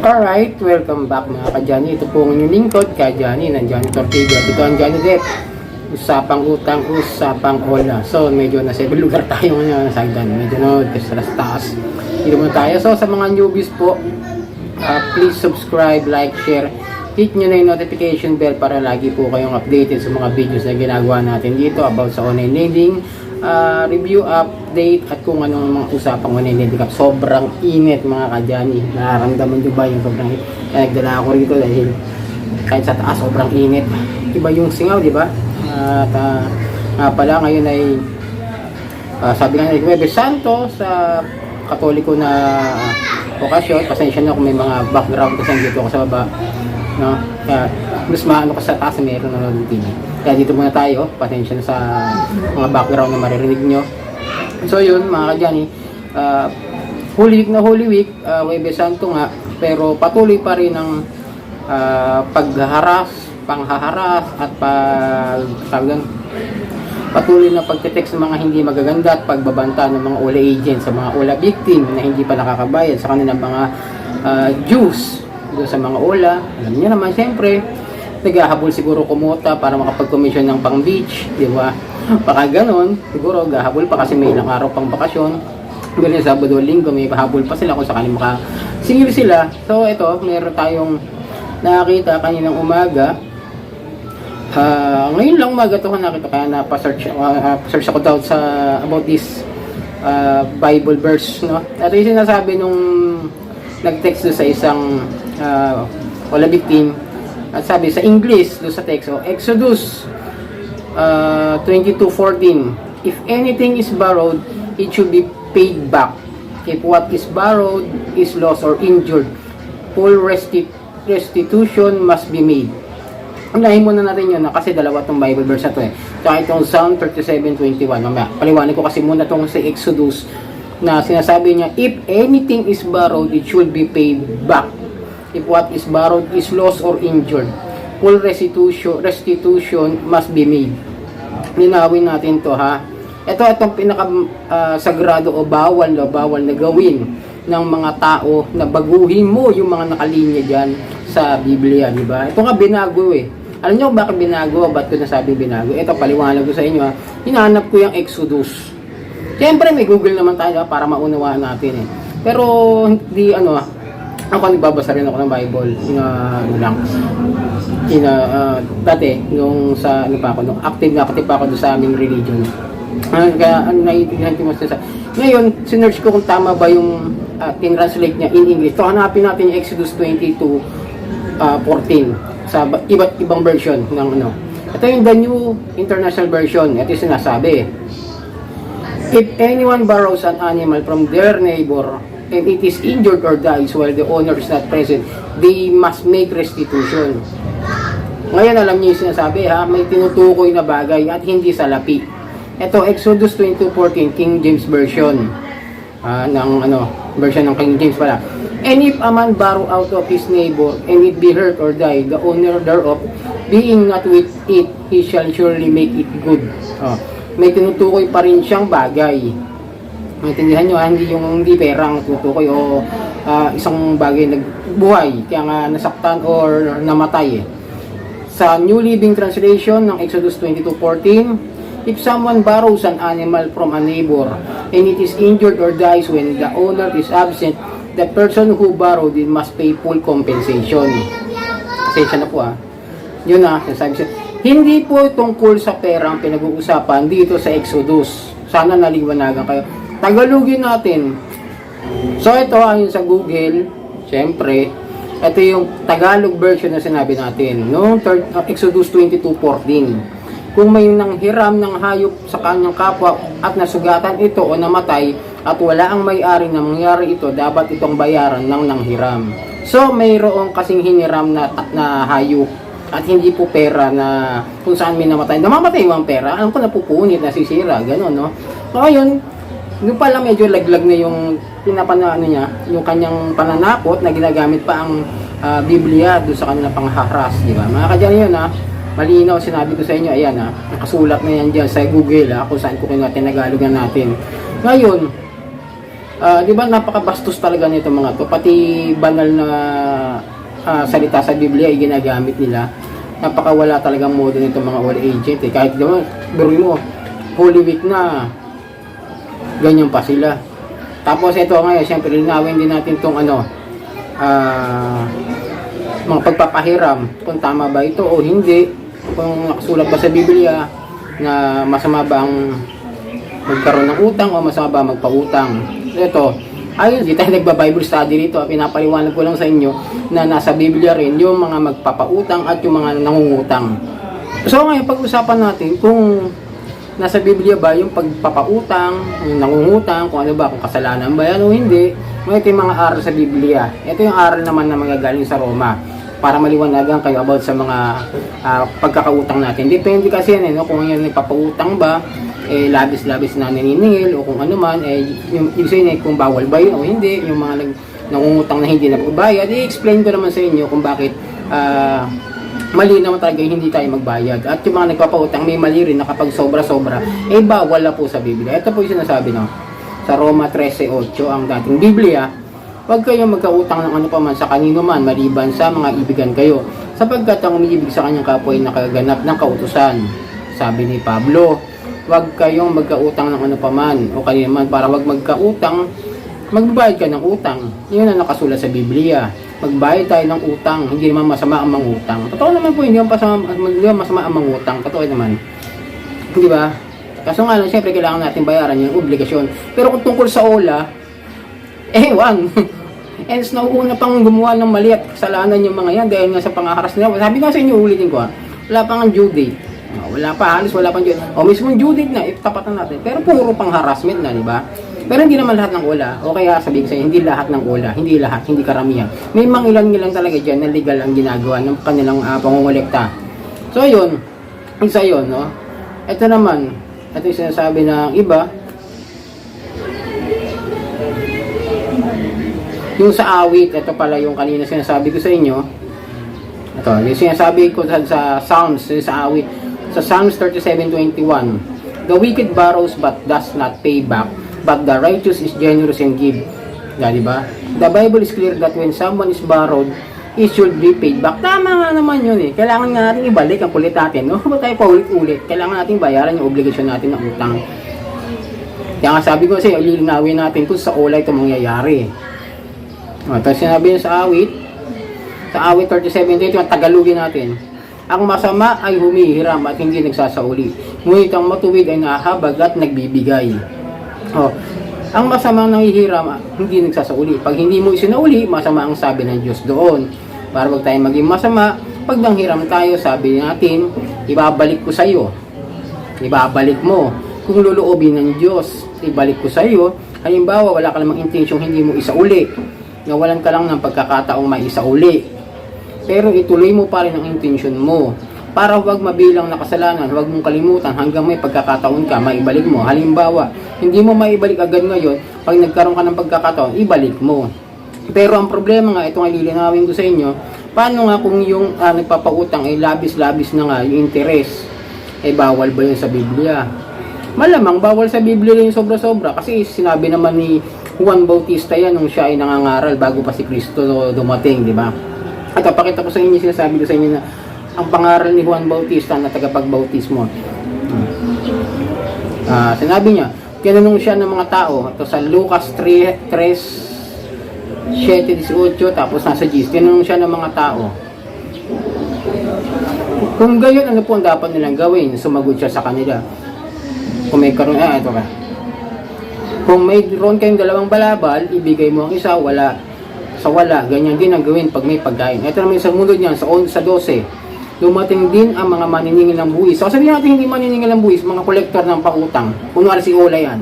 Alright, welcome back mga ka-Johnny. Ito po ang inyong lingkod, ka-Johnny, ng Johnny Tortigo. Ito ang Johnny Depp. Usapang utang, usapang ola. So, medyo nasa ibang lugar tayo ngayon, nasa hagdan. Medyo kasi sa taas. Dito muna tayo. So, sa mga newbies po, please subscribe, like, share. Hit nyo na yung notification bell para lagi po kayong updated sa mga videos na ginagawa natin dito about sa online lending, review, update, at kung anong mga usapang online lending. Sobrang init mga ka-Johnny. Nararamdaman nyo ba yung sobrang init? Kaya nagdala ako rito dahil kahit sa taas sobrang init. Iba yung singaw, di ba? At nga pala ngayon ay sabi nga ng Huwebes Santo sa Katoliko na okasyon. Pasensya na kung may mga background kasi dito ako sa baba, no? Kaya mas maano ka sa taas na meron na ng TV. Kaya dito muna tayo. Pasensya na sa mga background na maririnig nyo. So yun mga ka-Johnny, Holy Week na Holy Week, Huwebes Santo nga, pero patuloy pa rin ang panghaharas at patuloy na pagte-text ng mga hindi magaganda at pagbabanta ng mga OLA agents sa mga OLA victim na hindi pa nakakabayad sa kanilang mga dues doon sa mga OLA. Alam niyo naman, siyempre naghahabol siguro kumota para makapag-commission ng pang beach, di ba? Baka ganon, siguro gahabol pa kasi may ilang araw pang bakasyon. Ganyan Sabado, Linggo, may pahabol pa sila kung sakaling makasingil sila. So ito, meron tayong nakakita kaninang umaga. Ngayon lang umaga ito nakita, kaya search ako daw about this Bible verse, no? At yung sinasabi nung nag-text doon sa isang wala victim, at sabi sa English doon sa text, Exodus 22:14, if anything is borrowed, it should be paid back. If what is borrowed is lost or injured, full restitution must be made. Unahin muna natin yun, kasi dalawa itong Bible verse na ito eh. Tsaka itong Psalm 37:21. Mamaya, paliwanag ko kasi muna itong sa Exodus na sinasabi niya, if anything is borrowed, it should be paid back. If what is borrowed is lost or injured, full restitution must be made. Linawin natin to, ha. Itong pinaka-sagrado o bawal na gawin ng mga tao na baguhin mo yung mga nakalinya dyan sa Biblia, di ba? Ito nga binago eh. Alam nyo bakit binago? Ba't ko nasabi binago? Ito, paliwanag ko sa inyo, ha. Hinahanap ko yung Exodus. Siyempre may Google naman tayo, ha, para maunawaan natin eh. Pero hindi ako nagbabasa rin ako ng Bible. Dati nung sa nung active pa ako sa aming religion. Kaya naiintindihan ko mas sa. Ngayon, sinearch ko kung tama ba yung tinranslate niya in English. So hanapin natin yung Exodus 22:14 sa iba't ibang version ng Ito yung the New International Version. Ito yung sinasabi. If anyone borrows an animal from their neighbor and it is injured or dies while the owner is not present, they must make restitution. Ngayon, alam niyo yung sinasabi, ha? May tinutukoy na bagay at hindi salapi. Ito, Exodus 22:14, King James Version. Version ng King James pala. And if a man borrow out of his neighbor and it be hurt or die, the owner thereof, being not with it, he shall surely make it good. May tinutukoy pa rin siyang bagay. Maintindihan nyo, hindi perang tutukoy o isang bagay nagbuhay kaya nga nasaktan or namatay eh. Sa New Living Translation ng Exodus 22:14, if someone borrows an animal from a neighbor and it is injured or dies when the owner is absent, the person who borrowed it must pay full compensation. Pasensya na po Yun sabi siya. Hindi po tungkol sa pera ang pinag-uusapan dito sa Exodus. Sana naliwanagan kayo. Tagalogin natin. So ito ayon sa Google, syempre, ito yung Tagalog version na sinabi natin, no? Exodus 22:14. Kung may nanghiram ng hayop sa kanyang kapwa at nasugatan ito o namatay at wala ang may-ari na mangyari ito, dapat itong bayaran ng nanghiram. So mayroong kasing hiniram na hayop at hindi po pera na kung saan may namatay. Namamatay yung pera, alam ko napupunit, nasisira, gano'n, no? So ayun, doon pala medyo laglag na yung yung kanyang pananakot na ginagamit pa ang Biblia doon sa kanilang panghaharas, di ba? Mga ka-Johnny yun, malinaw sinabi ko sa inyo, ayan nakasulat na yan dyan sa Google, kung saan ko tinagalogan natin. Ngayon, di ba napakabastos talaga nito mga to, pati banal na salita sa Biblia ay ginagamit nila. Napakawala talagang modo nitong mga all agent eh. Kahit naman, biruin mo, Holy Week na, ganyan pa sila. Tapos ito ngayon, syempre linawin din natin tong mga pagpapahiram, kung tama ba ito o hindi, kung nakasulat ba sa Biblia na masama ba ang magkaroon ng utang o masama ba magpautang. Ito, ayun, di tayo nagba-Bible study rito. Pinapaliwanag ko lang sa inyo na nasa Biblia rin yung mga magpapautang at yung mga nangungutang. So ngayon, pag-usapan natin kung nasa Biblia ba yung pagpapautang, yung nangungutang, kung ano ba, kung kasalanan ba yan o hindi. Ito yung mga aral sa Biblia. Ito yung aral naman na magagaling sa Roma para maliwanagan kayo about sa mga pagkakautang natin. Depende kasi yan, no? Kung yung nagpapautang ba, labis-labis na naniningil o kung ano man, yung kung bawal ba yun o hindi, yung mga nangungutang na hindi nagbabayad, i-explain ko naman sa inyo kung bakit mali naman talaga hindi tayo magbayad. At yung mga nagpapautang, may mali rin na kapag sobra-sobra, bawal na po sa Biblia. Ito po yung sinasabi, no? Sa Roma 13:8, ang dating Biblia, huwag kayong magkautang ng ano pa man sa kanino man, maliban sa mga ibigan kayo, sapagkat ang umiibig sa kanyang kapwa ay nakaganap ng kautusan. Sabi ni Pablo, huwag kayong magkautang ng ano pa man o kanino man, para huwag magkautang, magbayad ka ng utang. Yun ang nakasulat sa Biblia. Magbayad tayo ng utang, hindi naman masama ang mangutang. Totoo naman po, hindi naman masama ang mangutang. Totoo naman. Di ba? Kaso nga lang, siyempre kailangan natin bayaran yung obligasyon. Pero kung tungkol sa OLA, ewan. And nauuna pang gumawa ng mali at kasalanan yung mga yan dahil nga sa pangaharas nila. Sabi ko sa inyo, ulitin ko wala pang ang due date. Wala pa, halos wala pang due date. O mismo due date na, tapatan natin. Pero puro pang harassment na, di ba? Pero hindi naman lahat ng OLA. O kaya sabihin ko sa inyo, hindi lahat ng OLA. Hindi lahat, hindi karamihan. May mga ilan-ilan talaga dyan na legal ang ginagawa ng kanilang pangungulekta. So yun, isa yun, no? Ito naman, ito yung sinasabi ng iba, yung sa awit, ito pala yung kanina sinasabi ko sa inyo. Ito, yung sinasabi ko sa Psalms, sa awit, sa Psalms 37:21. The wicked borrows but does not pay back, but the righteous is generous and give. Diba? The Bible is clear that when someone is borrowed, it should be paid back. Tama nga naman yun eh. Kailangan nga natin ibalik ang kulit natin. No? Ba tayo paulit-ulit? Kailangan natin bayaran yung obligasyon natin ng utang. Kaya nga sabi ko kasi, lilinawin natin kung sa OLA ito mangyayari. Ito sinabi niya sa awit 37, ito yung Tagalogin natin. Ang masama ay humihiram at hindi nagsasauli. Ngunit ang matuwid ay nahahabag at nagbibigay. Ang masamang nangihiram, hindi nagsasauli. Pag hindi mo isinauli, masama ang sabi ng Diyos doon. Para wag tayo maging masama, pag nanghiram tayo, sabi natin, ibabalik ko sa iyo. Ibabalik mo. Kung luluobin ng Diyos, ibalik ko sa iyo. Halimbawa, wala ka namang intensyong hindi mo isauli. Nawalan ka lang ng pagkakataong may isauli. Pero ituloy mo pa rin ang intensyon mo. Para huwag mabilang na kasalanan, huwag mong kalimutan hanggang may pagkakataon ka, maibalik mo. Halimbawa, hindi mo maibalik agad ngayon, pag nagkaroon ka ng pagkakataon, ibalik mo. Pero ang problema nga, ito nga lilinawin ko sa inyo, paano nga kung yung nagpapautang ay labis-labis na nga yung interest, bawal ba yun sa Biblia? Malamang bawal sa Biblia yung sobra-sobra, kasi sinabi naman ni Juan Bautista yan nung siya ay nangangaral bago pa si Kristo dumating, di ba? At papakita ko sa inyo, sinasabi ko sa inyo na ang pangaral ni Juan Bautista na tagapagbautismo. Sinabi niya, tinanong siya ng mga tao, ito sa Lucas 3:7-18, tapos nasa Gis, tinanong siya ng mga tao, kung gayon, ano po ang dapat nilang gawin? Sumagot siya sa kanila. Kung may karoon, ito ka. Kung mayroon kayong dalawang balabal, ibigay mo ang isa, wala. Sa wala, ganyan din ang gawin pag may pagkain. Ito naman sa mundo niyan, sa 12. Dumating din ang mga maniningil ng buwis. So sabihin natin hindi maniningil ng buwis, mga kolektor ng pautang. Kunwari si Ola yan.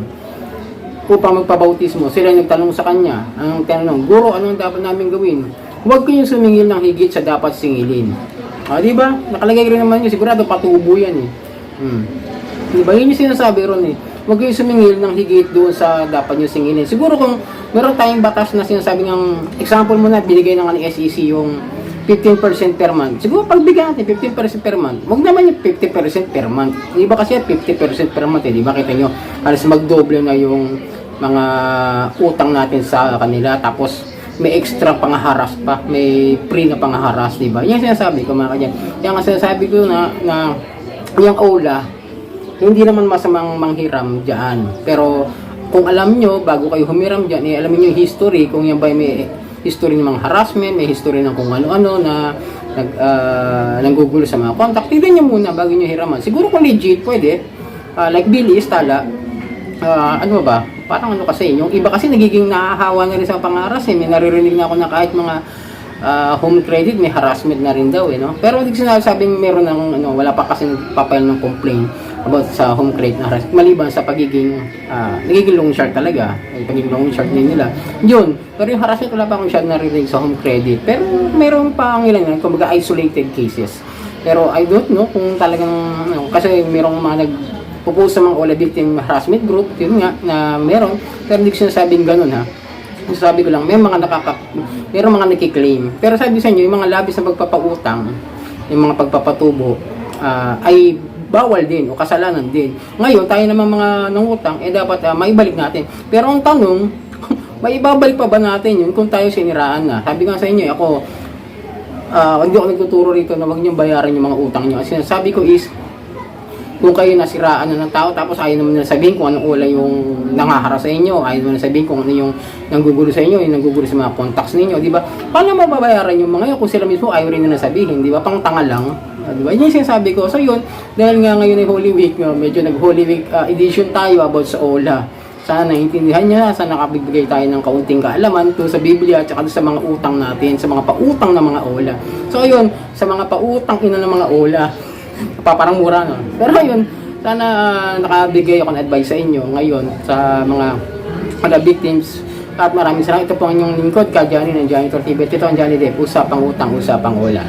Upang magpabautismo, sila nagtanong sa kanya. Ang tanong, Guro, anong dapat namin gawin? Huwag kayong sumingil ng higit sa dapat singilin. Di ba? Nakalagay rin naman yun, sigurado patubo yan eh. Di ba? Yun yung sinasabi ron eh. Huwag kayong sumingil ng higit doon sa dapat nyo singilin. Siguro kung meron tayong batas na sinasabi ng, example mo na, binigay ng SEC yung 15% per month. Siguro pagbigyan natin 15% per month. Huwag naman yung 50% per month. Di ba kasi 50% per month eh. Di ba kita nyo, halos magdoble na yung mga utang natin sa kanila. Tapos may extra pangaharas pa, may pre na pangaharas, di ba? Yan sinasabi ko mga kanyan. Yan ang sinasabi ko na yung OLA, hindi naman masamang manghiram dyan. Pero kung alam nyo, bago kayo humiram dyan, alamin nyo yung history, kung yan ba may history ng mga harassment, may history ng kung ano-ano na nanggugulo sa mga contact, tignan nyo muna bago nyo hiraman. Siguro kung legit, pwede. Like Billy Estala, ano ba? Parang ano kasi, yung iba kasi nagiging nahahawa na rin sa pangaras eh. May naririnig na ako na kahit mga home credit, may harassment na rin daw eh, no? Pero hindi sinasabing meron ng, wala pa kasi nagpapile ng complaint about sa home credit na harassment. Maliban sa nagiging loan shark talaga. Pagiging loan shark din nila. Yun. Pero yung harassment, wala pa akong siya narinig sa home credit. Pero meron pa ang ilan yan, kumbaga isolated cases. Pero I don't know kung talagang, kasi merong mga nagpo-post sa mga OLA victim harassment group, yun nga, na meron. Pero hindi ko sinasabing ganun ha. Sabi ko lang, may mga meron mga nakiklaim. Pero sabi sa inyo, yung mga labis na pagpapautang, yung mga pagpapatubo, ay bawal din o kasalanan din. Ngayon, tayo namang mga nangutang, dapat maibalik natin. Pero ang tanong, maibabalik pa ba natin yun kung tayo siniraan na? Sabi nga sa inyo, ako, hindi ako nagtuturo rito na huwag niyong bayaran yung mga utang niyo. Kasi sabi ko is, kung kayo nasiraan na ng tao, tapos ayaw naman nila sabihin kung anong ula yung nanghahara sa inyo, ayaw naman nila sabihin kung ano yung nanggugulo sa inyo, yung nanggugulo sa mga contacts ninyo, di ba? Paano mababayaran yung mga yun kung sila mismo ayaw rin nila sabihin, di ba? Pang tanga lang, di ba? Yun yung sinasabi ko. So yun, dahil nga ngayon ay Holy Week, medyo nag-Holy Week edition tayo about sa OLA. Sana naintindihan niya, sana nakabigbigay tayo ng kaunting kaalaman to sa Biblia at saka sa mga utang natin, sa mga pautang ng mga OLA. So ayun, sa mga pautang ina ng mga OLA, parang mura no. Pero ayun, sana nakabigay ako ng advice sa inyo ngayon sa mga victims. At maraming salamat. Ito po ang inyong lingkod, Ka Johnny ng Johnny Tortibet. Ito ang Johnny Depp, usapang utang, usapang OLA.